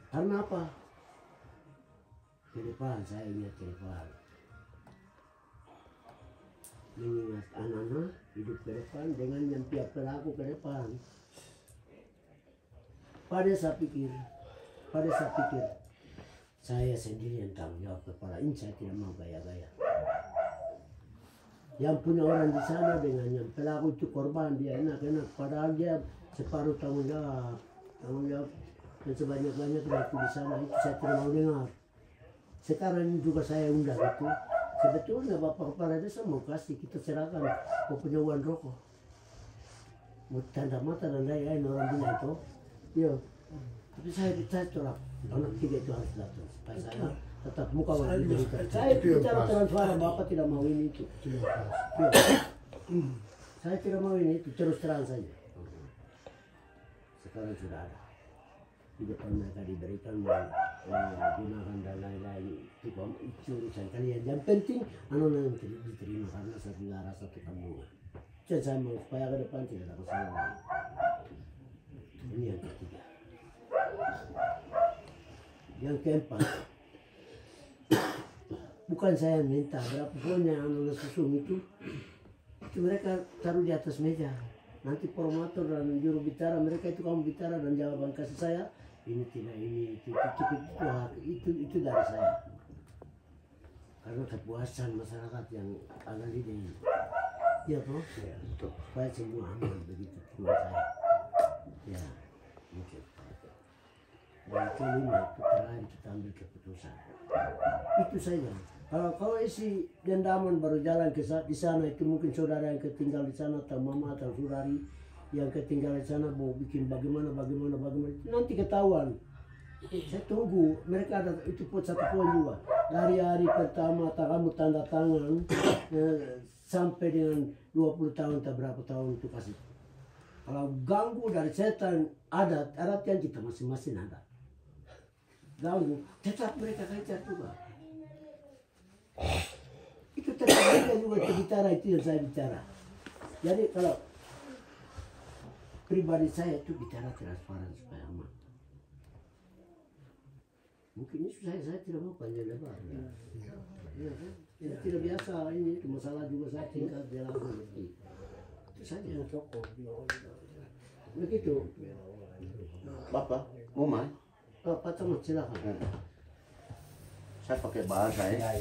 Karena apa? Ke depan saya ingat ke depan. Mengingat anak-anak hidup ke depan dengan yang tiap pelaku ke depan. Pada saya pikir saya sendiri yang tanggung jawab kepala ini, saya tidak mau gaya-gaya. Yang punya orang di sana dengan yang pelaku itu korban, dia enak-enak, padahal dia separuh tanggung jawab dan sebanyak-banyaknya waktu di sana itu saya tidak mau dengar. Sekarang ini juga saya undang itu, sebetulnya Bapak Kepala Desa mau kasih, kita serahkan mau punya uang rokok, mau tanda mata dan lain-lain orang bilang itu, iya. Tapi saya tolak, anak tiga itu harus datang supaya saya tetap muka wajah diberikan. Saya bicara terang suara, Bapak tidak mau ini itu. Saya tidak mau ini itu, terus terang saja. Sekarang sudah ada. Di depan mereka diberikan menggunakan dan lain-lain. Itu urusan kalian. Yang penting anak-anak diterima karena satu darah satu kampung. Jadi saya mau supaya ke depan tidak ada masalah. Ini yang ketiga. Yang keempat, bukan saya minta berapa pun yang anak susun itu mereka taruh di atas meja. Nanti promotor dan juru bicara mereka itu kamu bicara dan jawaban kasih saya ini tidak ini itu dari saya. Karena kepuasan masyarakat yang ada di sini. Ya toh, ya, supaya semua aman begitu menurut saya. Ya, mungkin. Dan kelima itu terakhir kita ambil keputusan. Itu saja. Kalau isi dendaman baru jalan ke di sana itu mungkin saudara yang ketinggal di sana atau mama atau saudari yang ketinggal di sana mau bikin bagaimana nanti ketahuan. Saya tunggu mereka ada itu satu poin juga dari hari pertama kamu tanda tangan sampai dengan 20 tahun atau berapa tahun itu kasih. Kalau ganggu dari setan adat yang kita masing-masing ada. Ganggu tetap mereka kejar juga. Itu tetap juga bicara itu yang saya bicara. Jadi kalau pribadi saya itu bicara transparan supaya aman. Mungkin itu saya tidak mau panjang lebar. Ya, kan? Ya, tidak biasa ini masalah juga saya tingkat jalan seperti itu saja. Begitu. Bapak, mau main? Pak Camat silakan. Saya pakai bahasa ya,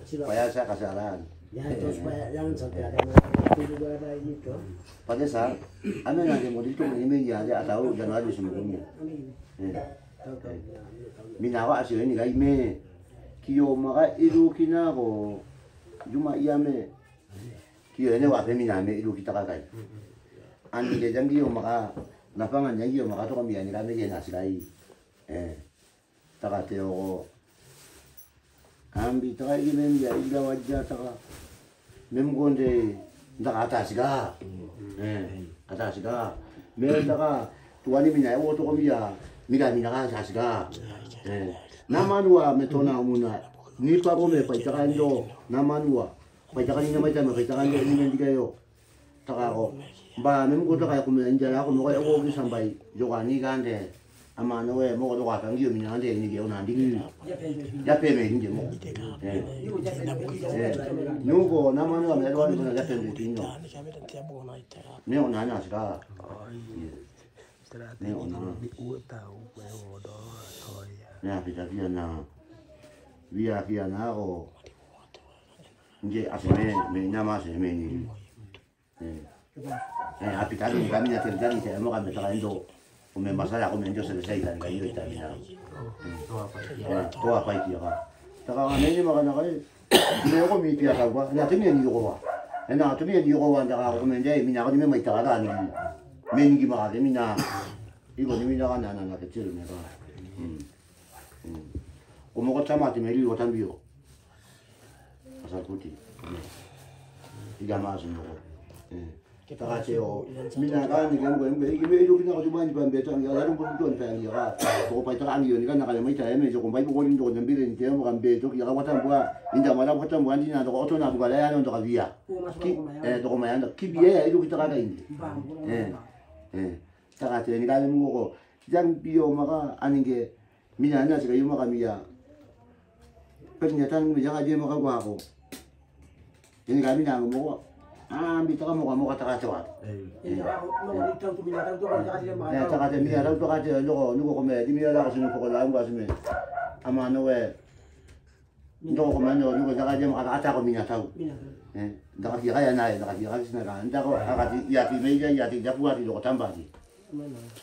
Silakan. supaya saya kasih arahan. Ya, terus supaya jangan sampai ada itu juga ada ini tuh. Pada saat anda nanti mau itu ini aja atau dan lagi semuanya. Minawa sih ini gak ime. Kio maka itu kina ko cuma iya me. Kio ini wape miname itu kita kakai. Andi kejang kio maka lapangan yang kio maka tuh kami ini kami kena sekali. Taka teo ambi taka ini dia ida wajah taka memgonde taka atas ga. Atas ga. Mereka taka tuani minai wo tuh kami ya. Mira kan sasga. Nama dua metona umuna. Ni pa ko me paitakan do. Nama dua. Paitakan ni namanya me paitakan do ini nanti kayo. Taka ko. Ba mem ko taka ko me anja ako mo ko sampai jogani kan de. Ama no we mo ko ka ngi mi nande ni ge ona ndi. Ya pe me ngi mo. Nugo nama no me do ni ya pe me tinno. Ne ona na sga. Nè ổn không? Nè bây giờ kia na o nje asme me nama se me ni api tadi kami na terjadi saya mau kami tak indo kami masalah kami indo selesai dan kami itu tadi na to apa itu ya tak kami ini makan kali ini aku mi pia kau na tu ni yo na tu ni yo anda kami jadi mina kami mai tak ada ni mengi makan mina 이거 니미나가 나나 그치를 내가 고모가 참아지 메리 오탄 비요 아살 고티 이가 마신 거고 다 같이요 미나가 니가 뭐 이게 왜 이렇게 나가지고 많이 반 배짱 야 다른 분도 안 배야 또 바이터 아니요니까 나가 뭐 있다 애매 조금 바이고 걸린 거 냄비는 제가 뭐 간배 저 야가 왔다 뭐야 인자 마다 왔다 뭐 안지나 또 어쩌나 뭐가 내야 하는 거가 위야 또 뭐야 너 기비에 이렇게 들어가가 있니 딱 같이 니가 하는 거고 기장 비오마가 아닌 게 minana sih kayu maka mia pernyataan bisa aja maka gua aku ini kami nang mau ambil tak mau kata-kata wat Ini ako mau dito to binatang to kasi dia ya kata mia orang tu kata nuko kome di mia lah sini pokok lain gua sini ama noe nuko kome nuko kata aja maka kata aku mia tahu dah kira ya naik dah kira sini kan dah kok kata ya di meja ya di dapur di lokal tambah di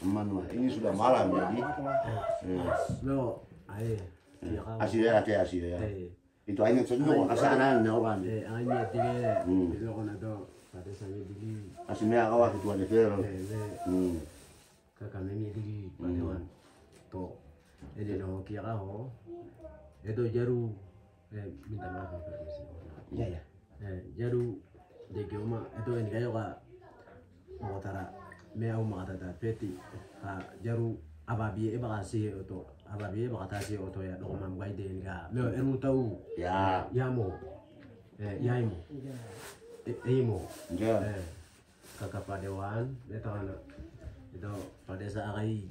mana ini sudah malam jadi No, ay. asih ya itu hanya cenderung kesanan orang Anya tige. Bilo ko na to. Pati sa mi digi. asih mea kawat itu ada fer Kakame mi digi. Panewan. To. Ede no kira ho. Edo jaru. Minta maaf permisi. Ya. Jaru de kioma. Edo ini kayo ka. Mau tara. Mea umakata peti. Jaru ababi kasi oto. Ababi kasi oto ya do mam gai de nga. Meo eru tau. ya Yamo. Yaimo. Imo. ya Kakapadewan, betul itu pada saat akai,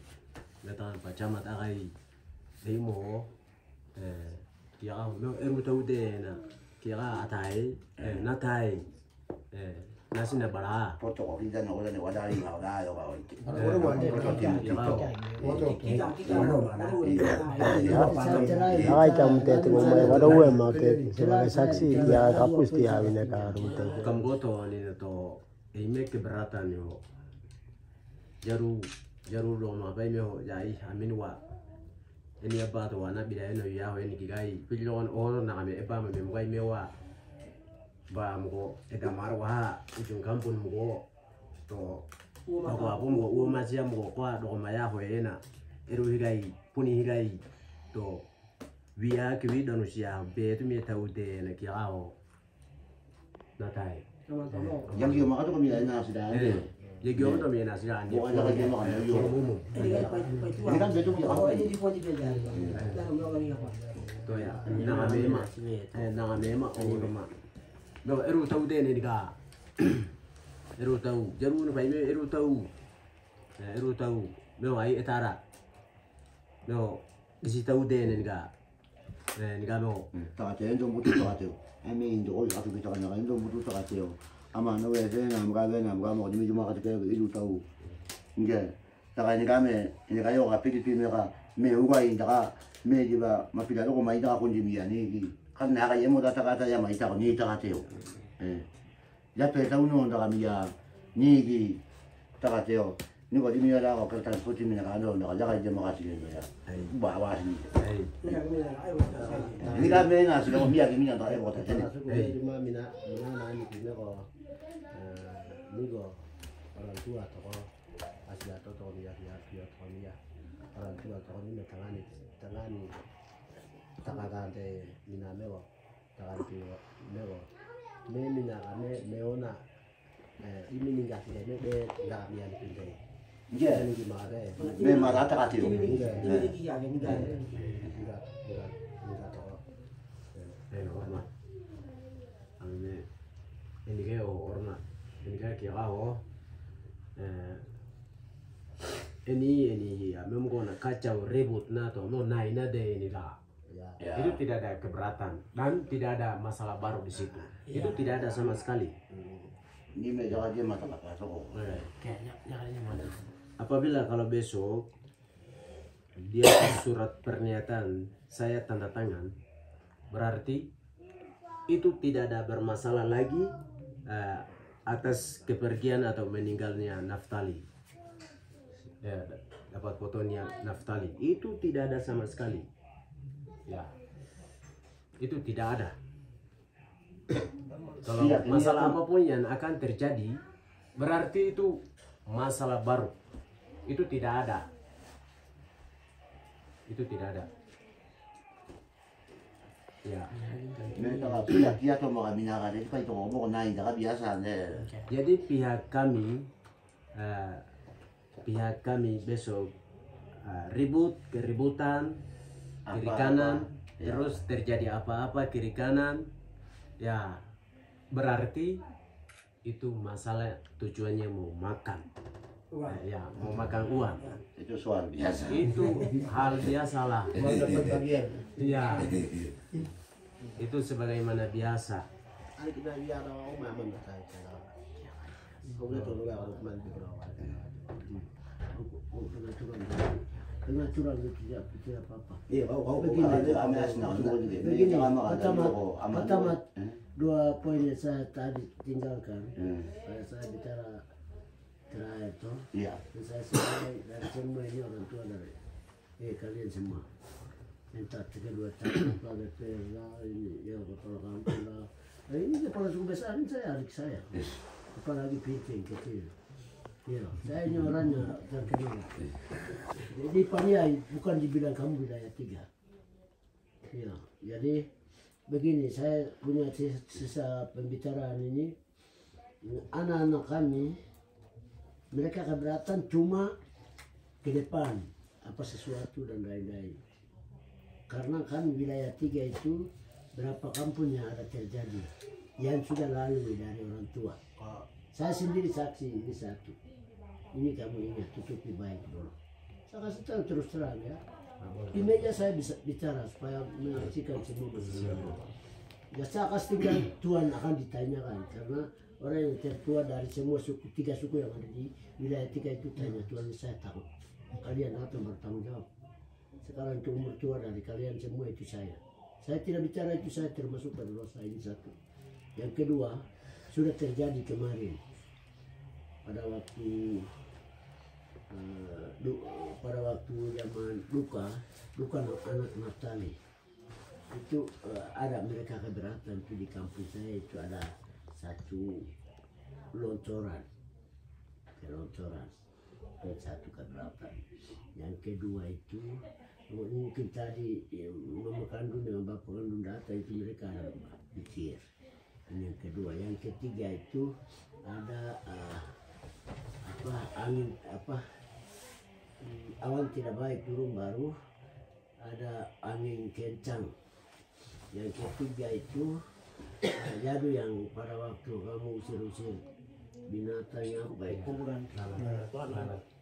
betul pacamat akai, imo, kira mau tahu deh na, kira atai, natai, nasi nabara, foto kok kita nak orang ni wadari kau dah yo kau Akai jam tete ngomai wada uwe make sebagai saksi ya kapus dia wina karum tete. kamu goto ni to, ime keberatan yo, jaru lo ma bai meo jai amin wa. Ini apa tu anak bidaya no ya ini kigai, pilih orang nak ambil apa ambil mukai mewa. Ba mo eda marwa ujung kampung mo to ako mo uo masia mo kwa do maya hoena eru higai puni higai to via kiwi donusia be tu mi tau de na kirao natai yang dia makan tu kami ada sudah ada ye gyo to mi na sira ni bukan lagi makan yo ini kan betul dia Oh, apa ini di poti beda. Dah mau kami apa? to ya na mema o ma no eru tau de ni ka eru tau jaru no pai me eru tau no ai etara no isi tau de ni ka no tak ada yang jemput tak ada kami Indo aku kita kan yang jemput tak ada ama no wese na mga mo di medyo makatike ilu tahu nge taka ni kame ni kayo ka piti meka me ugai taka me di ba mapila ko mai taka kunji mi ani kan na ka yemo data kata ya mai taka ni taka teo ya pe ta uno taka mi ya ni gi taka teo ni ko di mi ya ko kertas putih mi na ka no na ka jema ka sige ya ba wa ni ai ni ka me na sige mi ya ki mi na ta e ko ta tene Cuma mina nani kini ko nigo orang tua toko asli atau toko dia toko dia orang tua toko ni tangani takakan te mina mewo takan mewo me mina kame meona ini ninggal sih me nggak mian pinte nge ini gimana me ma ta ka teo ini dia ninggal toko no orma ame ini kayak orma ini kayak kira ini ya memang kena kacau ribut na to no naik na deh ini lah itu tidak ada keberatan dan tidak ada masalah baru di situ itu tidak ada sama sekali ni me jaga dia mata ka so apabila kalau besok dia surat pernyataan saya tanda tangan berarti itu tidak ada bermasalah lagi atas kepergian atau meninggalnya Naftali. Ya, dapat fotonya Naftali. Itu tidak ada sama sekali. Ya. Itu tidak ada. Kalau masalah apapun yang akan terjadi, berarti itu masalah baru. Itu tidak ada. Itu tidak ada. Ya. mereka pihak dia tu mau kami nak ada itu ngomong naik dah biasa deh Jadi pihak kami besok keributan kiri kanan terus terjadi apa-apa kiri kanan ya berarti itu masalah tujuannya mau makan Ya, mau makan uang. Itu soal biasa. Itu hal biasa lah. Uang dapat bagian. Iya. Itu sebagaimana biasa. Hari kita lihat orang mama nak saya. Kau boleh tolong orang mandi orang. Kena curang itu tidak apa-apa. Iya, kau Begini. begini. Pertama, 2 poin yang saya tadi tinggalkan. Saya bicara terakhir toh. Iya. Dan saya sebagai dari semua ini orang tua dari kalian semua. Minta 3-2 tahun pada lah ini ya kepala kampung lah. Nah, ini kepala suku besar ini saya adik saya. Apalagi piting kecil. Ya, saya ini orangnya terkenal. Jadi Paniai bukan dibilang kamu wilayah 3. Ya, jadi begini, saya punya sisa pembicaraan ini. Anak-anak kami, mereka keberatan cuma ke depan apa sesuatu dan lain-lain. Karena kami wilayah 3 itu berapa kampung yang ada terjadi yang sudah lalu dari orang tua. Saya sendiri saksi ini satu. Ini kamu ingat, tutupi baik dulu. Saya kasih tahu terus terang ya. Di meja saya bisa bicara supaya menyaksikan semua posisi. Ya saya kasih tinggal Tuhan akan ditanyakan karena orang yang tertua dari semua suku 3 suku yang ada di wilayah 3 itu tanya Tuhan, saya takut. Kalian akan bertanggung jawab. Sekarang itu umur tua dari kalian semua itu saya. Saya tidak bicara itu saya termasuk pada dosa ini satu. Yang kedua sudah terjadi kemarin pada waktu zaman duka anak Naftali itu ada mereka keberatan itu di kampung saya itu ada satu loncoran dan satu keberatan. Yang kedua itu mungkin tadi mama kandung dengan bapak kandung data itu mereka ada pikir. Ini yang kedua. Yang ketiga itu ada awan tidak baik turun baru ada angin kencang. Yang ketiga itu jadu yang pada waktu kamu usir-usir binatang yang baik kuburan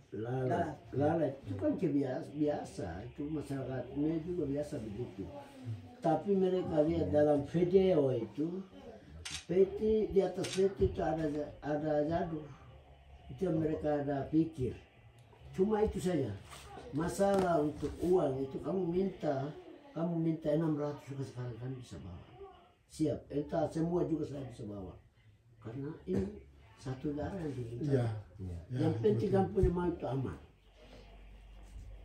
lalat itu kan biasa itu masyarakatnya juga biasa begitu. Tapi mereka lihat dalam video itu peti di atas peti itu ada jadu. Itu yang mereka ada pikir. Cuma itu saja. Masalah untuk uang itu kamu minta 600 juga sekarang kami bisa bawa. Siap. Entah semua juga saya bisa bawa. Karena ini satu darah yang diminta. Yang penting kampungnya mau itu aman.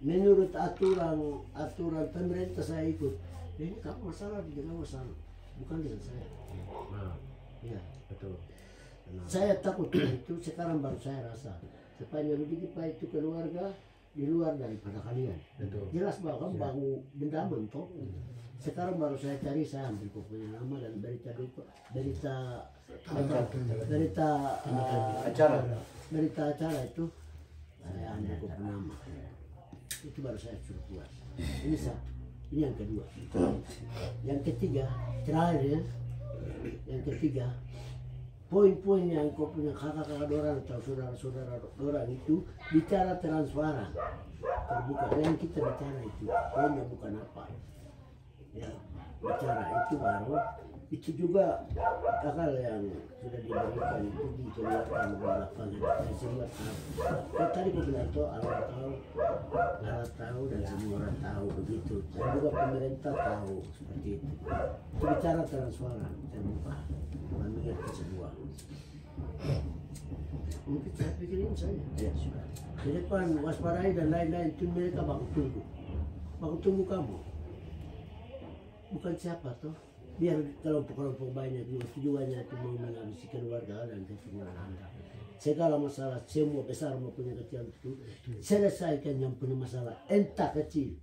Menurut aturan pemerintah saya ikut. Ini kamu masalah dengan masalah, bukan dengan saya. Ya, betul. Saya takut itu sekarang baru saya rasa. Sepanjang begitu Pak itu keluarga di luar daripada kalian. Betul. Jelas bahwa kamu bangun dendaman toh. Sekarang baru saya cari, saya ambil pokoknya nama dan berita acara itu saya ambil pokoknya nama. Itu baru saya suruh keluar. Ini satu. Ini yang kedua. Yang ketiga, terakhir ya. Yang ketiga, poin-poin yang kau punya kakak-kakak orang atau saudara-saudara orang itu bicara transparan, terbuka. Yang kita bicara itu poinnya bukan apa. Ya, bicara itu baru itu juga akal yang sudah diberikan itu dikeluarkan di lapangan. Saya semua tahu. Tadi kau bilang tuh Allah tahu dan semua orang tahu begitu. Dan juga pemerintah tahu seperti itu. Itu bicara transparan, terbuka, mengerti semua. Mungkin saya pikirin saya. Ya sudah. Di depan waspadai dan lain-lain itu mereka baku tunggu kamu. Bukan siapa toh. Biar kelompok-kelompok banyak juga tujuannya itu mau menghabisi keluarga dan keturunan Anda. Segala masalah semua besar maupun yang kecil itu selesaikan yang punya masalah entah kecil.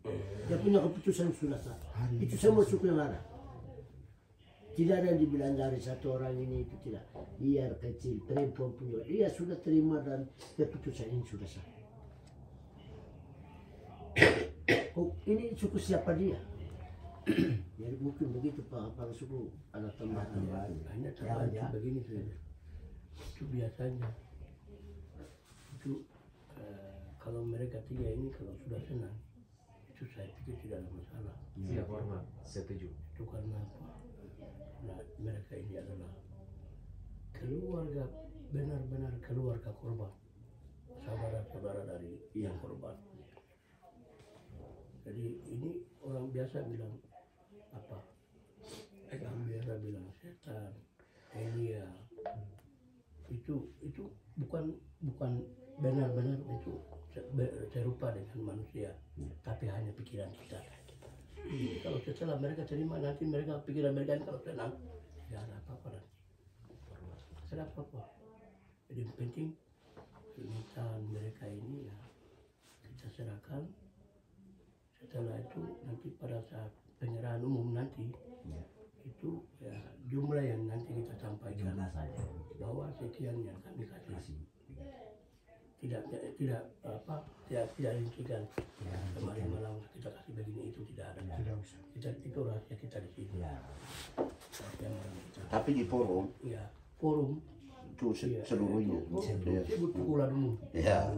Dia punya keputusan sudah sah. Itu semua suku yang ada. Tidak ada yang dibilang dari satu orang ini itu tidak. Biar kecil perempuan punya dia sudah terima dan keputusan ini sudah sah. Oh, ini suku siapa dia? Jadi mungkin begitu Pak, kalau suku ada tambahan. Hanya tambahan begini saja. Itu biasanya. Itu kalau mereka tiga ini kalau sudah senang, itu saya pikir tidak ada masalah. Siap hormat, setuju. Itu karena apa? Nah, mereka ini adalah keluarga, benar-benar keluarga korban, saudara-saudara dari yang korban. Jadi ini orang biasa bilang apa? Orang biasa bilang setan, Elia. Itu bukan benar-benar itu serupa dengan manusia, tapi hanya pikiran kita. Jadi kalau setelah mereka terima, nanti mereka pikiran mereka kalau tenang, tidak ada apa-apa nanti. Tidak ada apa-apa. Jadi yang penting permintaan mereka ini ya kita serahkan. Setelah itu nanti pada saat penyerahan umum nanti itu ya jumlah yang nanti kita sampaikan bahwa sekian yang kami kasih. Tidak rincikan kemarin malam kita kasih begini itu tidak ada. Itu rahasia kita di sini. Tapi di forum, Ya forum itu seluruhnya. sebut pula dulu. Ya.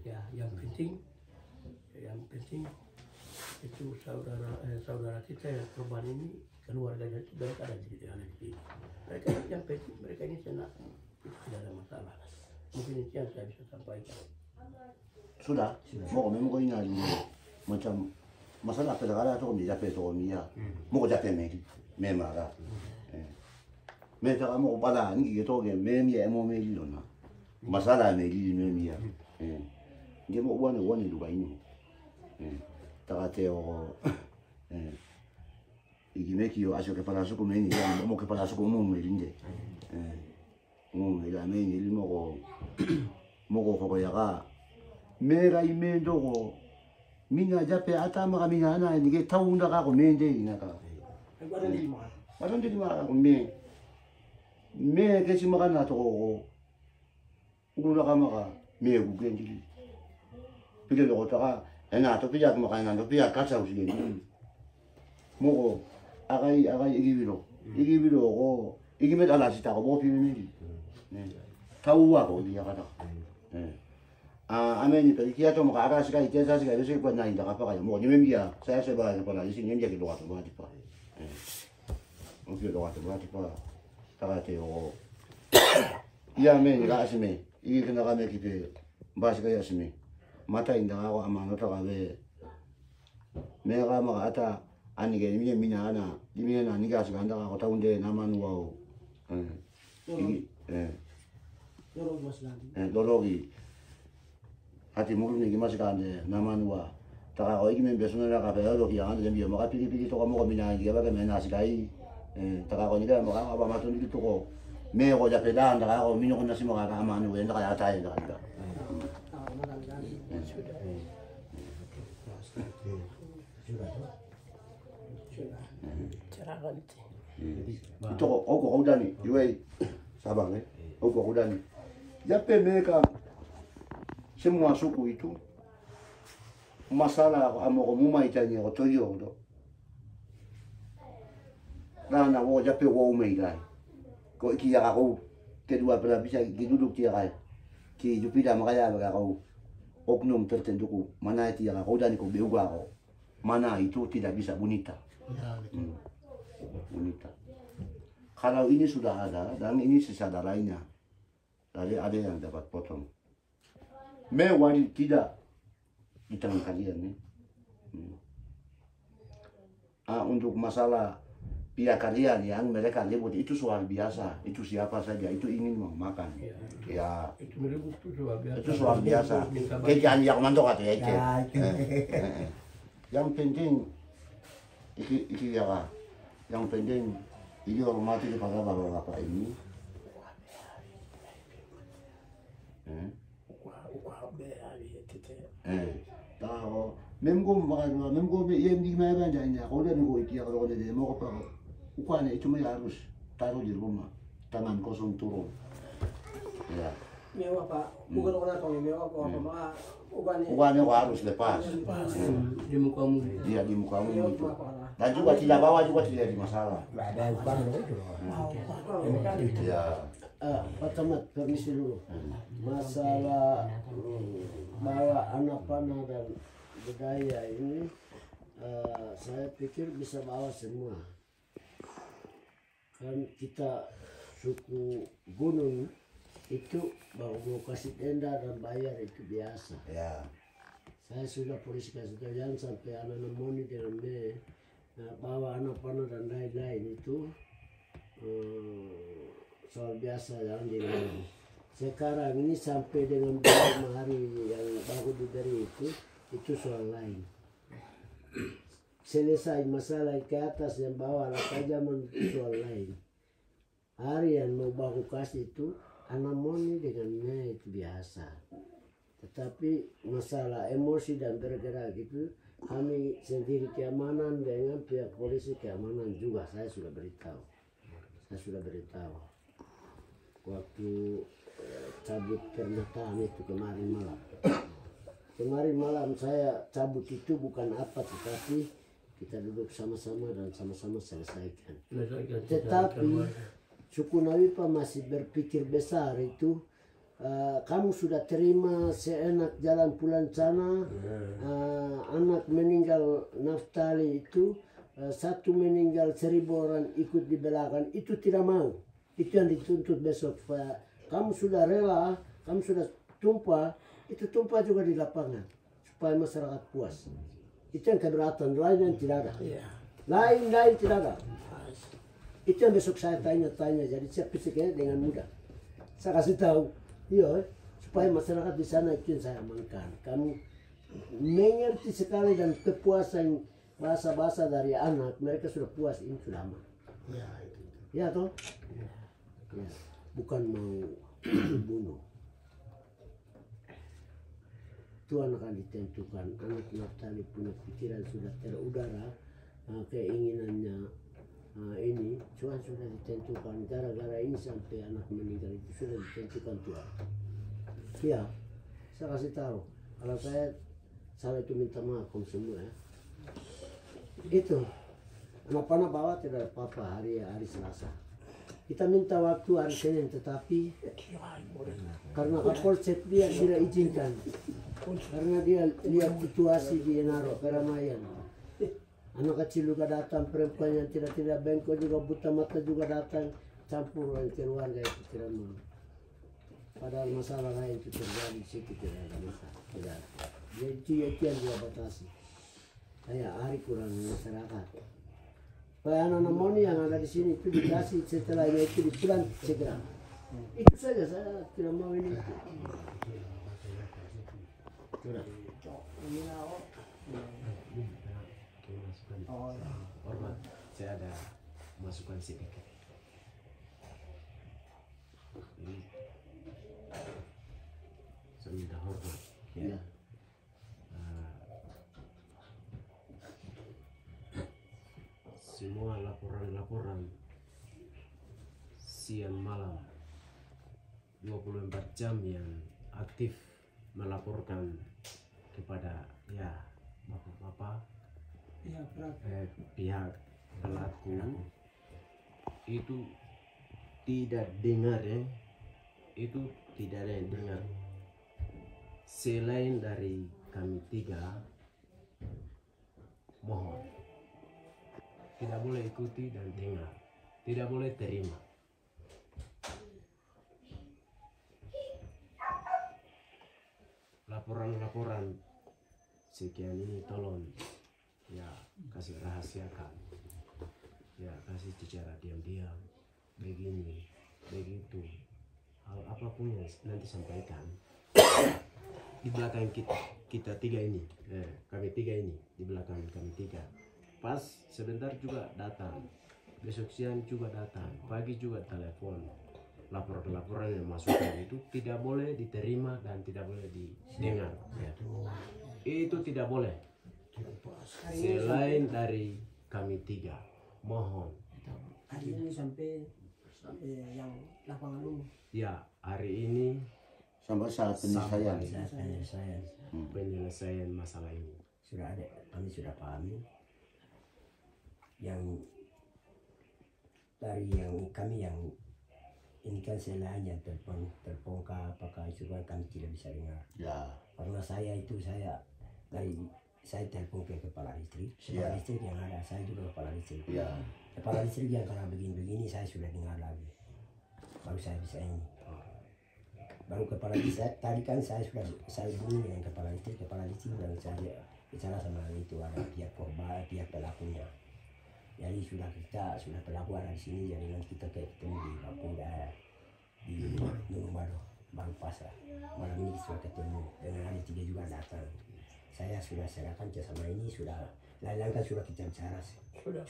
Ya yang penting itu saudara kita yang korban ini keluarganya itu mereka ada di sini. Mereka yang penting mereka ini senang, itu tidak ada masalah. Mungkin itu yang saya bisa sampaikan. Sudah. Mau memang ini lagi macam masalah pedagara tu kami jape tu kami ya. Mau jape memang ada. Mereka mau pada ni gitu ke memang mau meli lona. Masalah meli memang ya. Dia mau wani juga ini. Takateo. Igimeki yo aso ke para suku meni ya mo ke para suku mo melinde. Mo ila meni limo ko ya ka. Mera imendo ko mina jape atama ka mina na ni ke taunda ka ko mende ina ka. Waron di ma ko me ke si maka na to ko. Ugula ka maka me ku gendi. Pige lo ta ka ena to pija ko maka na to pija ka sa usi ni. Mo agai igibiro ko igimet ala sita ko mo pimiri. Tawa ko dia kata. Ameni pe kia to maka ara sika itesa sika bese ko na inda ka pa ka mo ni membia saya seba ko na isi membia ki do ka ba ti pa. O ki do ka ba ti pa. Ta te o. Ia me ni ga asime. I ke na ga me ki pe ba sika ya asime. Mata inda ko amano to ka be. Me ga ma ata ani ke ni mina ana ni na ni ga sika anda ko taunde na manu wa. Lorogi. Hati mulu ni gimana sekarang nama nuwa. Tak kau ini membiasanya nak apa ya lo kian ada jembiar maka pilih toko mau kombinasi dia pakai mana sekali. Tak kau ni kan maka apa macam ni toko. Me kau jadi pedan tak kau minum nasi maka aman nuwa tak kaya tay tak ada. Itu kau dah ni, jual sabang kau dah ni. Jadi mereka semua suku itu masalah amo muma itanya ko toyo do. Na wo jape wo meidai. Ko iki ya ko kedua pernah bisa duduk dia kai. Ki jupida makaya ba ko oknum tertentu ko mana itu ya ko dan ko beuga ko. Mana itu tidak bisa bonita. Bonita. Kalau ini sudah ada dan ini sisa lainnya. Dari ada yang dapat potong. Mewali tidak di tangan kalian nih. Untuk masalah pihak kalian yang mereka ribut itu soal biasa. Itu siapa saja itu ingin makan. Ya. Itu soal biasa. Kejadian yang mantok atau ya. Yang penting iki ya. Yang penting ini hormati kepada bapak-bapak ini. Tahu, memang yang di mana aja ini, kalau ada nego itu kalau ada demo apa, ukane itu mah harus taruh di rumah, tangan kosong turun. Ya. Mewah Pak, bukan orang kau mewah kau apa mah, ukane harus lepas. Di mukamu. Iya di mukamu itu. Dan juga tidak bawa juga tidak jadi masalah. Ada yang pandang itu. Ya. Pak Camat, permisi dulu. Masalah bawa anak panah dan budaya ini, saya pikir bisa bawa semua. Kan kita suku gunung itu mau kasih tenda dan bayar itu biasa. Ya. Saya sudah polisi kasih tahu jangan sampai anak-anak moni dengan bawa anak panah dan lain-lain itu soal biasa jangan diganggu. Sekarang ini sampai dengan beberapa hari yang baru diberi itu soal lain. Selesai masalah ke atas yang bawah lah kajaman itu soal lain. Hari yang mau baku kasih itu anak moni dengannya itu biasa. Tetapi masalah emosi dan bergerak gitu kami sendiri keamanan dengan pihak polisi keamanan juga saya sudah beritahu. Waktu cabut pernyataan itu kemarin malam. Kemarin malam saya cabut itu bukan apa tetapi kita duduk sama-sama dan sama-sama selesaikan. Tetapi suku Nawipa masih berpikir besar itu. Kamu sudah terima seenak jalan pulang sana, anak meninggal Naftali itu, satu meninggal 1000 orang ikut di belakang, itu tidak mau. Itu yang dituntut besok. Kamu sudah rela, kamu sudah tumpah, itu tumpah juga di lapangan supaya masyarakat puas. Itu yang keberatan, lain yang tidak ada. Lain tidak ada. Itu yang besok saya tanya-tanya, jadi saya pikirnya dengan mudah. Saya kasih tahu. Iya, supaya masyarakat di sana itu yang saya amankan. Kamu mengerti sekali dan kepuasan bahasa-bahasa dari anak, mereka sudah puas ini sudah aman. Ya toh? Ya. Bukan mau bunuh. Tuhan akan ditentukan. Anak Naftali punya pikiran sudah terudara, keinginannya ini Tuhan sudah ditentukan. Gara-gara ini sampai anak meninggal itu sudah ditentukan Tuhan. Ya, saya kasih tahu. Kalau saya salah itu minta maaf kamu semua ya. Itu anak panah bawa tidak apa-apa hari Selasa. Kita minta waktu hari Senin tetapi karena Kapolsek dia tidak izinkan. Karena dia lihat situasi di Enaro, keramaian. Anak kecil juga datang, perempuan yang tidak bengkok juga, buta mata juga datang, campur dengan keluarga itu tidak mau. Padahal masalah lain itu terjadi di situ tidak ada masalah. Tidak ada. Jadi itu yang dia batasi. Kayak hari kurang masyarakat. Kayak anak-anak moni yang ada di sini itu dikasih setelahnya itu di pulang segera. Itu saja saya tidak mau ini. Sudah. Hormat, saya ada masukan sedikit. Ini saya minta hormat. Ya. Semua laporan-laporan siang malam 24 jam yang aktif melaporkan kepada ya bapak-bapak pihak pelaku itu tidak dengar ya, itu tidak ada yang dengar selain dari kami tiga. Mohon tidak boleh ikuti dan dengar, tidak boleh terima. Laporan-laporan sekian ini tolong ya kasih rahasiakan, ya kasih bicara diam-diam, begini begitu, hal apapun yang nanti sampaikan di belakang kita tiga ini, kami tiga ini di belakang kami tiga. Pas sebentar juga datang, besok siang juga datang, pagi juga telepon. Laporan-laporan yang masukkan itu tidak boleh diterima dan tidak boleh didengar ya. Itu tidak boleh selain dari kami tiga. Mohon Hari ini sampai yang lapangan umum. ya, hari ini Sampai saat penyelesaian. penyelesaian masalah ini Sudah ada, kami sudah pahami. yang dari yang kami yang ini kan selain yang telepon kah apakah itu kan kami tidak bisa dengar. Ya. Karena saya telepon ke kepala listrik yang ada, saya juga kepala listrik. Ya. Kepala listrik yang kalau begini saya sudah dengar lagi, baru saya bisa ini. Baru kepala listrik tadi kan saya hubungi dengan kepala listrik dan saya bicara sama itu ada pihak korban, pihak pelakunya. Jadi sudah pelaku ada di sini, jadi nanti kita ketemu di Kapolda di Gunung Baru Pasar. Malam ini sudah ketemu dengan hari 3 juga datang. Saya sudah serahkan sama ini, sudah lain-lain kan sudah kita bicara,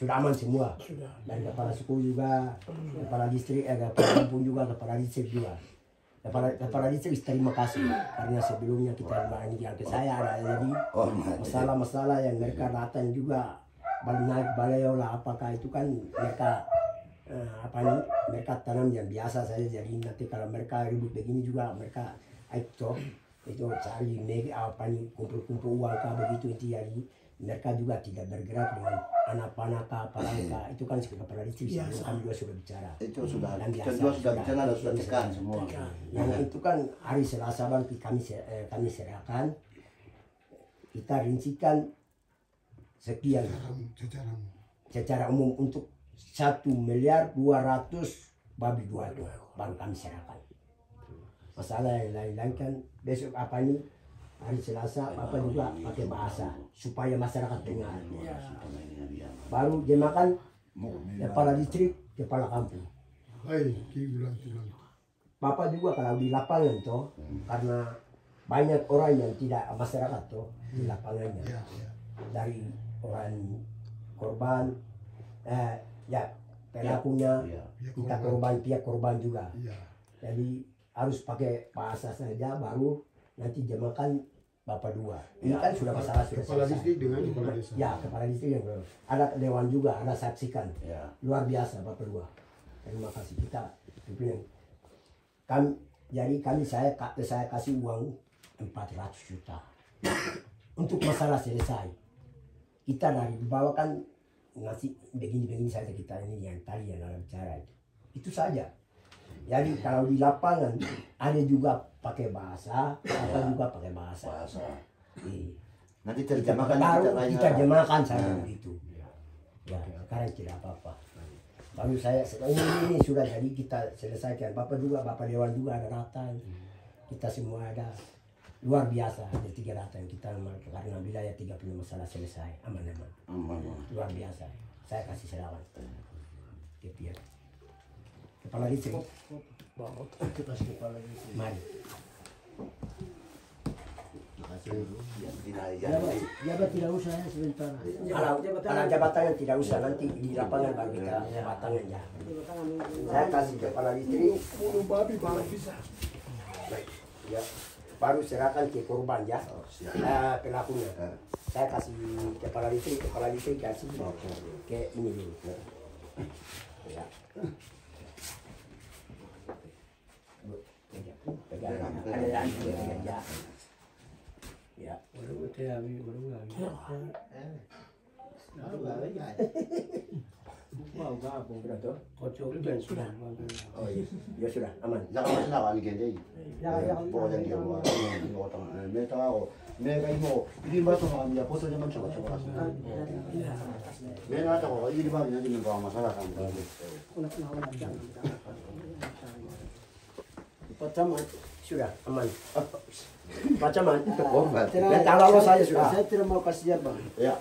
sudah aman semua. Dan kepala suku juga, kepala distrik, kepala kampung juga, kepala distrik juga. Kepala distrik terima kasih karena sebelumnya kita ini yang ke saya ada jadi masalah-masalah yang mereka datang juga. Naik baleo lah apakah itu kan mereka mereka tanam yang biasa saja, jadi nanti kalau mereka ribut begini juga mereka itu cari kumpul-kumpul uang kah begitu itu, jadi mereka juga tidak bergerak dengan anak panah kah apalagi itu kan kepala distrik kami juga sudah bicara Itu sudah dan kita juga sudah bicara dan sudah tekan semua. yang itu kan hari Selasa baru kami serahkan, kita rincikan sekian secara umum untuk 1.200.000.000 babi dua itu baru kami serahkan. Masalah yang lain-lain kan besok hari Selasa juga pakai bahasa supaya masyarakat dengar. Baru jemakan kepala distrik, kepala kampung. Bapak juga kalau di lapangan toh, karena banyak orang yang tidak masyarakat toh di lapangannya, dari orang korban, pelakunya, kita pihak korban juga. Jadi harus pakai bahasa saja, baru nanti jemakan Bapak dua. Ini kan sudah masalah sudah Kepala selesai. distrik dengan kepala desa. Ya, kepala distrik yang ada dewan juga, ada saksikan. Ya. Luar biasa Bapak dua. Terima kasih kita pimpinan. Saya kasih uang 400 juta untuk masalah selesai. Kita dari bawah kan ngasih begini saja kita ini yang tadi yang dalam bicara itu saja. Jadi kalau di lapangan ada juga pakai bahasa, apa juga pakai bahasa. Nanti terjemahkan kita jemakan saja begitu. Ya, sekarang tidak apa-apa. Baru saya ini sudah jadi kita selesaikan. Bapak Dewan juga ada datang. Kita semua ada. Luar biasa, ada 3 datang kita karena wilayah 30 masalah selesai aman-aman. Luar biasa. Saya kasih selamat ke pihak kepala distrik. Mari. Jabat tidak usah ya sebentar. Kalau jabatannya tidak usah, nanti di lapangan baru kita jabatannya ya. Saya kasih kepala distrik. Ya. Baru serahkan ke korban ya, pelakunya. Saya kasih kepala listrik kasih ke ini dulu. Ya. Pegang, ada lagi ya. Ya. Oh iya, ya sudah aman. Jangan masalah ni kende. Pokoknya dia buat ini orang mereka mau ini baru orang dia foto zaman coba. Mereka tahu ini baru nanti membawa masalah kan. Pacaman sudah aman. Pacaman itu korban. Dan kalau saya sudah. Saya tidak mau kasih jabang. Ya.